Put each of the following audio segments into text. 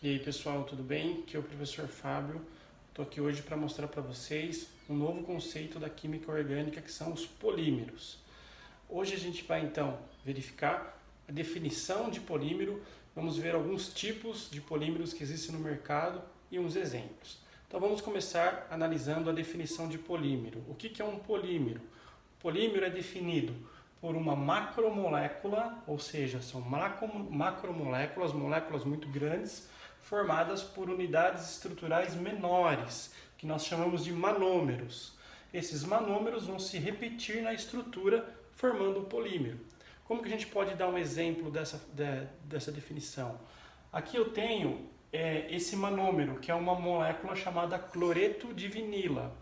E aí pessoal, tudo bem? Aqui é o professor Fábio. Estou aqui hoje para mostrar para vocês um novo conceito da química orgânica que são os polímeros. Hoje a gente vai então verificar a definição de polímero, vamos ver alguns tipos de polímeros que existem no mercado e uns exemplos. Então vamos começar analisando a definição de polímero. O que é um polímero? O polímero é definido por uma macromolécula, ou seja, são macromoléculas, moléculas muito grandes, formadas por unidades estruturais menores, que nós chamamos de manômeros. Esses manômeros vão se repetir na estrutura, formando o polímero. Como que a gente pode dar um exemplo dessa definição? Aqui eu tenho esse manômero, que é uma molécula chamada cloreto de vinila.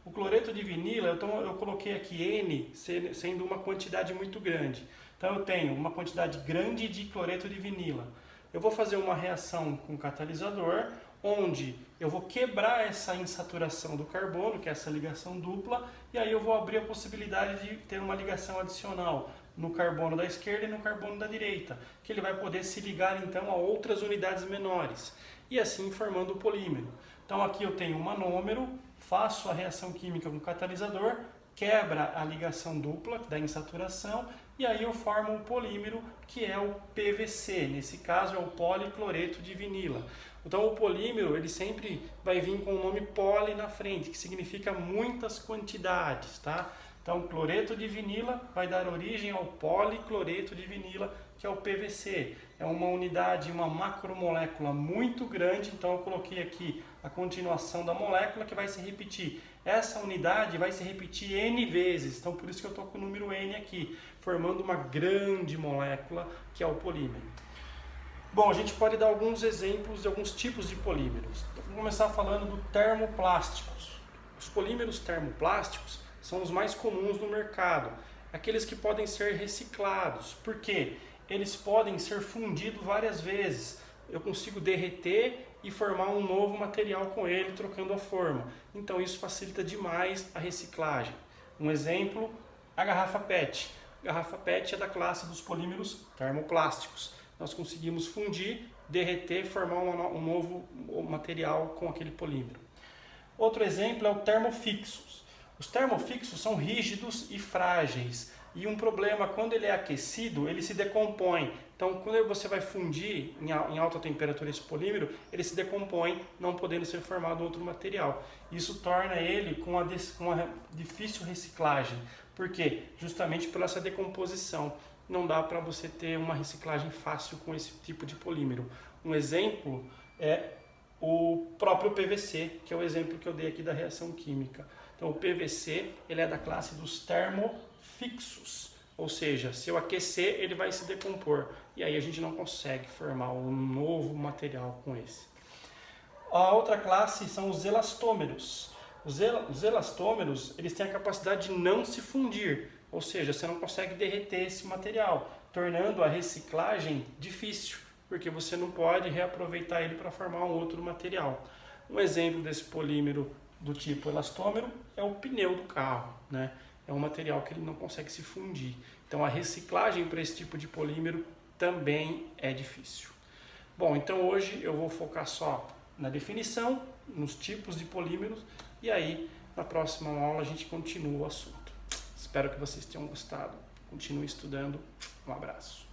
O cloreto de vinila, então eu coloquei aqui N sendo uma quantidade muito grande. Então eu tenho uma quantidade grande de cloreto de vinila. Eu vou fazer uma reação com catalisador, onde eu vou quebrar essa insaturação do carbono, que é essa ligação dupla, e aí eu vou abrir a possibilidade de ter uma ligação adicional no carbono da esquerda e no carbono da direita, que ele vai poder se ligar então a outras unidades menores, e assim formando o polímero. Então aqui eu tenho um manômero, faço a reação química com o catalisador, quebra a ligação dupla da insaturação e aí eu formo o polímero, que é o PVC, nesse caso é o policloreto de vinila. Então o polímero ele sempre vai vir com o nome poli na frente, que significa muitas quantidades, tá? Então cloreto de vinila vai dar origem ao policloreto de vinila, que é o PVC. É uma unidade, uma macromolécula muito grande, então eu coloquei aqui a continuação da molécula que vai se repetir. Essa unidade vai se repetir N vezes, então por isso que eu estou com o número N aqui, formando uma grande molécula que é o polímero. Bom, a gente pode dar alguns exemplos de alguns tipos de polímeros. Então, vamos começar falando do termoplásticos. Os polímeros termoplásticos são os mais comuns no mercado, aqueles que podem ser reciclados. Por quê? Eles podem ser fundidos várias vezes. Eu consigo derreter e formar um novo material com ele, trocando a forma. Então isso facilita demais a reciclagem. Um exemplo, a garrafa PET. A garrafa PET é da classe dos polímeros termoplásticos. Nós conseguimos fundir, derreter, formar um novo material com aquele polímero. Outro exemplo é o termofixos. Os termofixos são rígidos e frágeis. E um problema, quando ele é aquecido, ele se decompõe. Então, quando você vai fundir em alta temperatura esse polímero, ele se decompõe, não podendo ser formado outro material. Isso torna ele com uma difícil reciclagem. Por quê? Justamente por essa decomposição. Não dá para você ter uma reciclagem fácil com esse tipo de polímero. Um exemplo é o próprio PVC, que é o exemplo que eu dei aqui da reação química. Então, o PVC ele é da classe dos termofixos, ou seja, se eu aquecer, ele vai se decompor. E aí a gente não consegue formar um novo material com esse. A outra classe são os elastômeros. Os elastômeros eles têm a capacidade de não se fundir, ou seja, você não consegue derreter esse material, tornando a reciclagem difícil, porque você não pode reaproveitar ele para formar um outro material. Um exemplo desse polímero do tipo elastômero é o pneu do carro, né? É um material que ele não consegue se fundir. Então a reciclagem para esse tipo de polímero também é difícil. Bom, então hoje eu vou focar só na definição, nos tipos de polímeros e aí na próxima aula a gente continua o assunto. Espero que vocês tenham gostado. Continue estudando. Um abraço.